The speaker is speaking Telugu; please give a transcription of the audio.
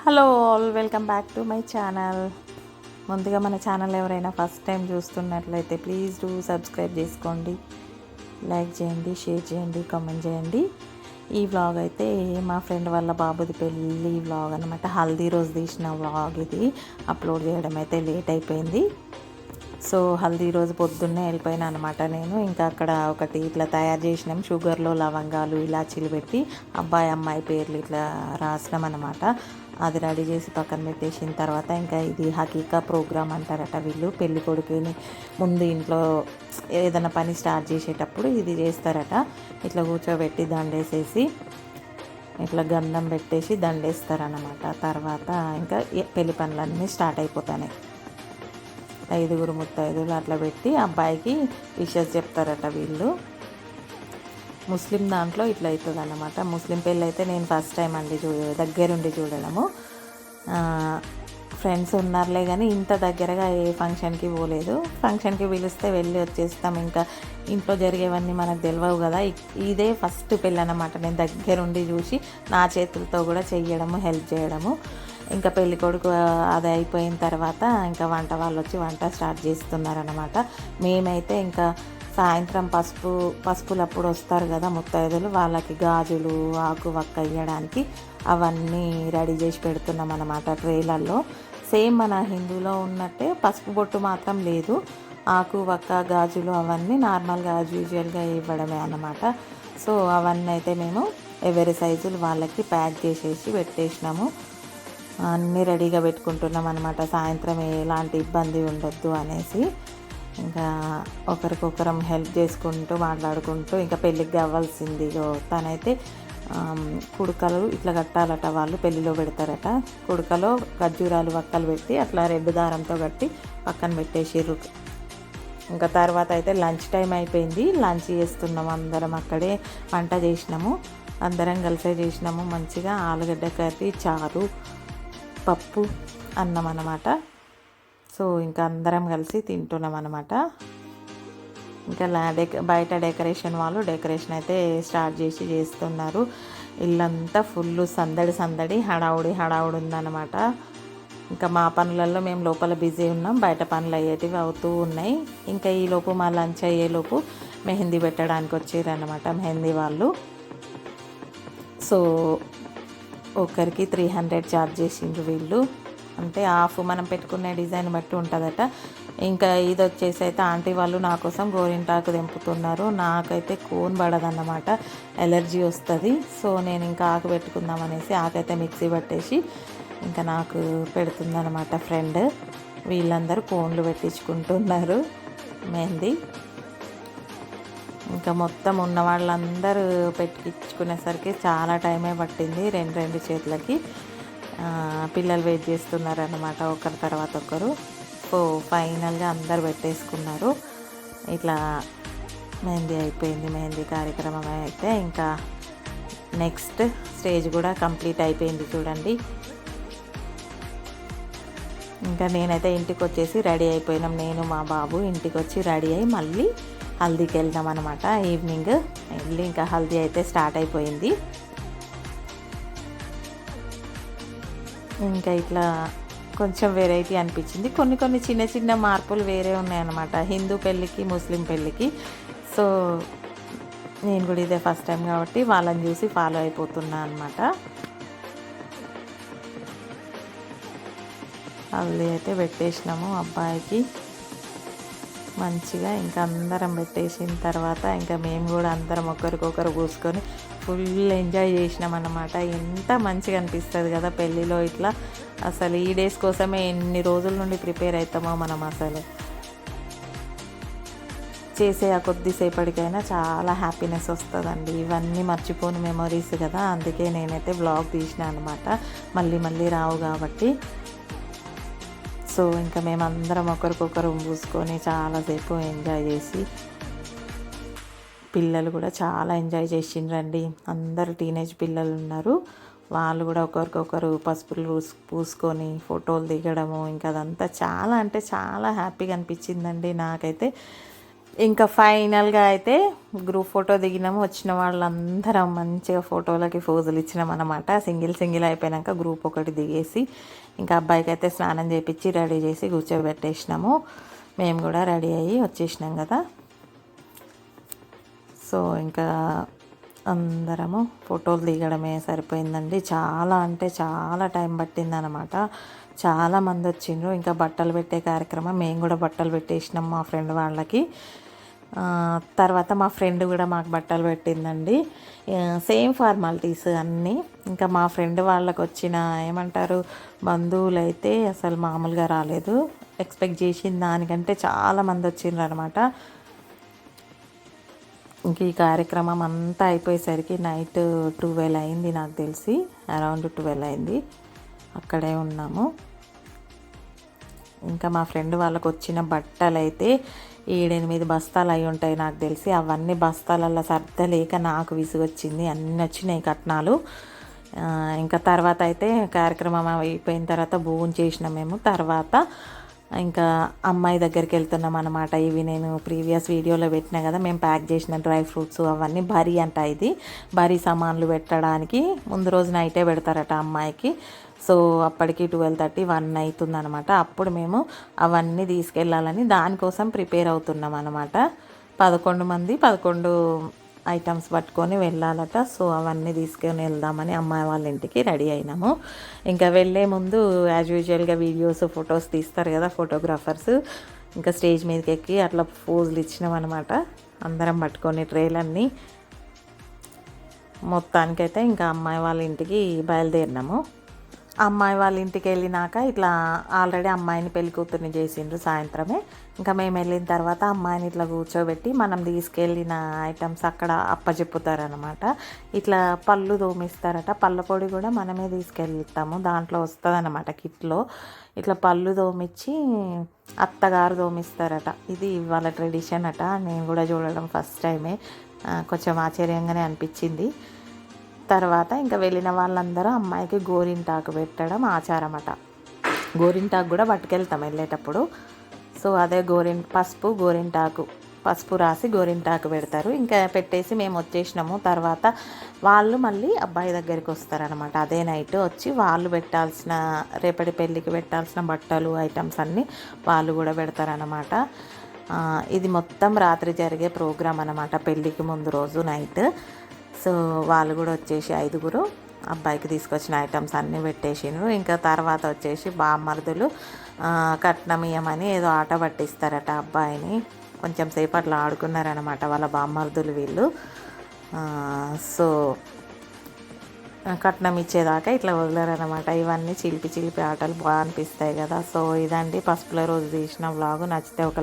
Hello all, welcome back to my channel. ముందుగా మన ఛానల్ ఎవరైనా ఫస్ట్ టైం చూస్తున్నట్లయితే ప్లీజ్ డూ సబ్స్క్రైబ్ చేసుకోండి, లైక్ చేయండి, షేర్ చేయండి, కామెంట్ చేయండి. ఈ వ్లాగ్ అయితే మా ఫ్రెండ్ వాళ్ళ బాబుది పెళ్ళి వ్లాగ్ అనమాట. హల్దీ రోజు తీసిన వ్లాగ్ ఇది. అప్లోడ్ చేయడం అయితే లేట్ అయిపోయింది. సో హల్దీ రోజు పొద్దున్నే వెళ్ళిపోయినా అనమాట నేను. ఇంకా అక్కడ ఒకటి ఇట్లా తయారు చేసినాం, షుగర్లో లవంగాలు ఇలాచీలు పెట్టి అబ్బాయి అమ్మాయి పేర్లు ఇట్లా రాసినాం అనమాట. అది రెడీ చేసి పక్కన పెట్టేసిన తర్వాత ఇంకా ఇది హకీకా ప్రోగ్రామ్ అంటారట. వీళ్ళు పెళ్లి కొడుకుని ముందు ఇంట్లో ఏదైనా పని స్టార్ట్ చేసేటప్పుడు ఇది చేస్తారట. ఇట్లా కూర్చోబెట్టి దండేసేసి ఇట్లా గంధం పెట్టేసి దండేస్తారనమాట. తర్వాత ఇంకా పెళ్లి పనులన్నీ స్టార్ట్ అయిపోతాయి. 5 ముత్తైదులు అట్లా పెట్టి అబ్బాయికి విషెస్ చెప్తారట వీళ్ళు. ముస్లిం దాంట్లో ఇట్లా అవుతుంది అన్నమాట. ముస్లిం పెళ్ళి అయితే నేను ఫస్ట్ టైం అండి దగ్గరుండి చూడడము. ఫ్రెండ్స్ ఉన్నారులే కానీ ఇంత దగ్గరగా ఏ ఫంక్షన్కి పోలేదు. ఫంక్షన్కి పిలిస్తే వెళ్ళి వచ్చేస్తాం. ఇంకా ఇంట్లో జరిగేవన్నీ మనకు తెలియవు కదా. ఇదే ఫస్ట్ పెళ్ళి అన్నమాట. నేను దగ్గరుండి చూసి నా చేతులతో కూడా చెయ్యడము, హెల్ప్ చేయడము. ఇంకా పెళ్లి కొడుకు అది అయిపోయిన తర్వాత ఇంకా వంట వాళ్ళు వచ్చి వంట స్టార్ట్ చేస్తున్నారనమాట. మేమైతే ఇంకా సాయంత్రం పసుపులప్పుడు వస్తారు కదా ముత్తైదులు, వాళ్ళకి గాజులు ఆకు వక్క ఇవ్వడానికి అవన్నీ రెడీ చేసి పెడుతున్నాం అన్నమాట ట్రేలల్లో. సేమ్ మన హిందూలో ఉన్నట్టే పసుపు బొట్టు మాత్రం లేదు. ఆకు వక్క గాజులు అవన్నీ నార్మల్గా యూజువల్గా ఇవ్వడమే అన్నమాట. సో అవన్నీ అయితే మేము ఎవరి సైజులు వాళ్ళకి ప్యాక్ చేసేసి పెట్టేసినాము. అన్నీ రెడీగా పెట్టుకుంటున్నాం అనమాట. సాయంత్రం ఎలాంటి ఇబ్బంది ఉండొద్దు అనేసి ఇంకా ఒకరికొకరం హెల్ప్ చేసుకుంటూ మాట్లాడుకుంటూ ఇంకా పెళ్ళికి కావాల్సింది. తనైతే కుడుకలు ఇట్లా కట్టాలట, వాళ్ళు పెళ్ళిలో పెడతారట. కుడుకలో ఖర్జూరాలు వక్కలు పెట్టి అట్లా రెడ్ దారంతో కట్టి పక్కన పెట్టేసిర్రు. ఇంకా తర్వాత అయితే లంచ్ టైం అయిపోయింది. లంచ్ చేస్తున్నాము, అందరం అక్కడే వంట చేసినాము, అందరం కలిసే చేసినాము. మంచిగా ఆలుగడ్డ కర్రీ, చారు, పప్పు, అన్నం అన్నమాట. సో ఇంకా అందరం కలిసి తింటున్నాం అన్నమాట. ఇంకా బయట డెకరేషన్ వాళ్ళు డెకరేషన్ అయితే స్టార్ట్ చేస్తున్నారు. ఇల్లంతా ఫుల్ సందడి హడావుడి ఉందన్నమాట. ఇంకా మా పనులలో మేము లోపల బిజీ ఉన్నాం, బయట పనులు అయ్యేటివి అవుతూ ఉన్నాయి. ఇంకా ఈలోపు మా లంచ్ అయ్యేలోపు మెహందీ పెట్టడానికి వచ్చారన్నమాట మెహందీ వాళ్ళు. సో ఒకరికి 300 ఛార్జ్ చేసిండ్రు వీళ్ళు. అంటే హాఫ్ మనం పెట్టుకునే డిజైన్ బట్టి ఉంటుందట. ఇంకా ఇది వచ్చేసి అయితే ఆంటీ వాళ్ళు నా కోసం గోరింటాకు తెంపుతున్నారు. నాకైతే కోన్ పడదన్నమాట, ఎలర్జీ వస్తుంది. సో నేను ఇంకా ఆకు పెట్టుకుందాం అనేసి ఆకైతే మిక్సీ పట్టేసి ఇంకా నాకు పెడుతుందన్నమాట ఫ్రెండ్. వీళ్ళందరూ కోన్లు పెట్టించుకుంటున్నారు మెహందీ. ఇంకా మొత్తం ఉన్న వాళ్ళందరూ పెట్టించుకునేసరికి చాలా టైమే పట్టింది, రెండు చేతులకి. పిల్లలు వెయిట్ చేస్తున్నారన్నమాట ఒకరి తర్వాత ఒకరు. సో ఫైనల్గా అందరు పెట్టేసుకున్నారు. ఇట్లా మెహందీ అయిపోయింది. మెహందీ కార్యక్రమం అయితే ఇంకా నెక్స్ట్ స్టేజ్ కూడా కంప్లీట్ అయిపోయింది చూడండి. ఇంకా నేనైతే ఇంటికి వచ్చేసి రెడీ అయిపోయినాం. నేను మా బాబు ఇంటికి వచ్చి రెడీ అయ్యి మళ్ళీ హల్దీకి వెళ్దాం అనమాట. ఈవినింగ్ వెళ్ళి ఇంకా హల్దీ అయితే స్టార్ట్ అయిపోయింది. ఇంకా ఇట్లా కొంచెం వెరైటీ అనిపించింది. కొన్ని చిన్న మార్పులు వేరే ఉన్నాయన్నమాట హిందూ పెళ్ళికి ముస్లిం పెళ్ళికి. సో నేను కూడా ఇదే ఫస్ట్ టైం కాబట్టి వాళ్ళని చూసి ఫాలో అయిపోతున్నా అనమాట. హల్దీ అయితే పెట్టేసినాము అబ్బాయికి మంచిగా. ఇంకా అందరం పెట్టేసిన తర్వాత ఇంకా మేము కూడా అందరం ఒకరికొకరు కూసుకొని ఫుల్ ఎంజాయ్ చేసినాం అన్నమాట. ఎంత మంచిగా అనిపిస్తుంది కదా పెళ్ళిలో ఇట్లా. అసలు ఈ డేస్ కోసమే ఎన్ని రోజుల నుండి ప్రిపేర్ అవుతామో మనం. అసలు చేసే ఆ కొద్దిసేపటికైనా చాలా హ్యాపీనెస్ వస్తుందండి. ఇవన్నీ మర్చిపోని మెమొరీస్ కదా, అందుకే నేనైతే వ్లాగ్ తీసిన అనమాట. మళ్ళీ రావు కాబట్టి. సో ఇంకా మేమందరం ఒకరికొకరు పూసుకొని చాలాసేపు ఎంజాయ్ చేసి, పిల్లలు కూడా చాలా ఎంజాయ్ చేసిండ్రండి. అందరూ టీనేజ్ పిల్లలు ఉన్నారు. వాళ్ళు కూడా ఒకరికొకరు పసుపులు పూసుకొని ఫోటోలు దిగడము, ఇంకా అదంతా చాలా అంటే చాలా హ్యాపీగా అనిపించిందండి నాకైతే. ఇంకా ఫైనల్గా అయితే గ్రూప్ ఫోటో దిగినాము. వచ్చిన వాళ్ళందరం మంచిగా ఫోటోలకి పోజులు ఇచ్చినాం అనమాట. సింగిల్ అయిపోయాక గ్రూప్ ఒకటి దిగేసి ఇంకా అబ్బాయికి అయితే స్నానం చేయించి రెడీ చేసి కూర్చోబెట్టేసినాము. మేము కూడా రెడీ అయ్యి వచ్చేసినాం కదా. సో ఇంకా అందరము ఫోటోలు దిగడమే సరిపోయిందండి. చాలా అంటే చాలా టైం పట్టిందనమాట. చాలామంది వచ్చిండ్రు. ఇంకా బట్టలు పెట్టే కార్యక్రమం, మేము కూడా బట్టలు పెట్టేసినాం మా ఫ్రెండ్ వాళ్ళకి. తర్వాత మా ఫ్రెండ్ కూడా మాకు బట్టలు పెట్టిందండి. సేమ్ ఫార్మాలిటీస్ అన్నీ. ఇంకా మా ఫ్రెండ్ వాళ్ళకి వచ్చిన ఏమంటారు బంధువులు అయితే అసలు మామూలుగా రాలేదు. ఎక్స్పెక్ట్ చేసిన దానికంటే చాలామంది వచ్చిండ్రు అనమాట. ఇంక ఈ కార్యక్రమం అంతా అయిపోయేసరికి నైట్ 12 అయింది, నాకు తెలిసి అరౌండ్ 12 అయింది. అక్కడే ఉన్నాము. ఇంకా మా ఫ్రెండ్ వాళ్ళకు వచ్చిన బట్టలు అయితే 7-8 బస్తాలు అయి ఉంటాయి నాకు తెలిసి. అవన్నీ బస్తాలల్లో సర్దలేక నాకు విసుగొచ్చింది. అన్నీ వచ్చినాయి కట్నాలు. ఇంకా తర్వాత అయితే కార్యక్రమం అయిపోయిన తర్వాత భోజనం చేసినాం మేము. తర్వాత ఇంకా అమ్మాయి దగ్గరికి వెళ్తున్నాం అనమాట. ఇవి నేను ప్రీవియస్ వీడియోలో పెట్టినా కదా, మేము ప్యాక్ చేసిన డ్రై ఫ్రూట్స్ అవన్నీ. బరీ అంట ఇది. బరీ సామాన్లు పెట్టడానికి ముందు రోజు నైటే పెడతారట అమ్మాయికి. సో అప్పటికి 12:30, 1 అవుతుంది అనమాట. అప్పుడు మేము అవన్నీ తీసుకెళ్ళాలని దానికోసం ప్రిపేర్ అవుతున్నాం అనమాట. 11 మంది 11 ఐటమ్స్ పట్టుకొని వెళ్ళాలట. సో అవన్నీ తీసుకొని వెళ్దామని అమ్మాయి వాళ్ళ ఇంటికి రెడీ అయినాము. ఇంకా వెళ్ళే ముందు యాజ్ యూజువల్గా వీడియోస్ ఫొటోస్ తీస్తారు కదా ఫోటోగ్రాఫర్స్. ఇంకా స్టేజ్ మీదకి ఎక్కి అట్లా పోజులు ఇచ్చినాం అనమాట. అందరం పట్టుకొని ట్రేలన్నీ. మొత్తానికైతే ఇంకా అమ్మాయి వాళ్ళ ఇంటికి బయలుదేరినాము. అమ్మాయి వాళ్ళ ఇంటికి వెళ్ళినాక ఇట్లా ఆల్రెడీ అమ్మాయిని పెళ్లి కూతుర్ని చేసిండ్రు సాయంత్రమే. ఇంకా మేము వెళ్ళిన తర్వాత అమ్మాయిని ఇట్లా కూర్చోబెట్టి మనం తీసుకెళ్ళిన ఐటమ్స్ అక్కడ అప్పచెప్పుతారనమాట. ఇట్లా పళ్ళు తోమిస్తారట. పళ్ళ పొడి కూడా మనమే తీసుకెళ్తాము, దాంట్లో వస్తుంది అనమాట కిట్లో. ఇట్లా పళ్ళు తోమిచ్చి అత్తగారు తోమిస్తారట. ఇది వాళ్ళ ట్రెడిషన్ అట. నేను కూడా చూడడం ఫస్ట్ టైమే, కొంచెం ఆశ్చర్యంగానే అనిపించింది. తర్వాత ఇంకా వెళ్ళిన వాళ్ళందరూ అమ్మాయికి గోరింటాకు పెట్టడం ఆచారం అట. గోరింటాకు కూడా పట్టుకెళ్తాం వెళ్ళేటప్పుడు. సో అదే పసుపు రాసి గోరింటాకు పెడతారు. ఇంకా పెట్టేసి మేము వచ్చేసినాము. తర్వాత వాళ్ళు మళ్ళీ అబ్బాయి దగ్గరికి వస్తారనమాట. అదే నైట్ వచ్చి వాళ్ళు రేపటి పెళ్ళికి పెట్టాల్సిన బట్టలు ఐటమ్స్ అన్నీ వాళ్ళు కూడా పెడతారనమాట. ఇది మొత్తం రాత్రి జరిగే ప్రోగ్రాం అనమాట, పెళ్ళికి ముందు రోజు నైట్. సో వాళ్ళు కూడా వచ్చేసి 5 అబ్బాయికి తీసుకొచ్చిన ఐటమ్స్ అన్నీ పెట్టేసిండ్రు. ఇంకా తర్వాత వచ్చేసి బామ్మర్దులు కట్నం ఇయ్యమని ఏదో ఆట పట్టిస్తారట అబ్బాయిని. కొంచెం సేపు అట్లా ఆడుకున్నారనమాట వాళ్ళ బామ్మర్దులు వీళ్ళు. సో కట్నం ఇచ్చేదాకా ఇట్లా వదిలేరనమాట. ఇవన్నీ చిలిపి ఆటలు బాగా అనిపిస్తాయి కదా. సో ఇదండి పసుపుల రోజు తీసిన వ్లాగు. నచ్చితే ఒక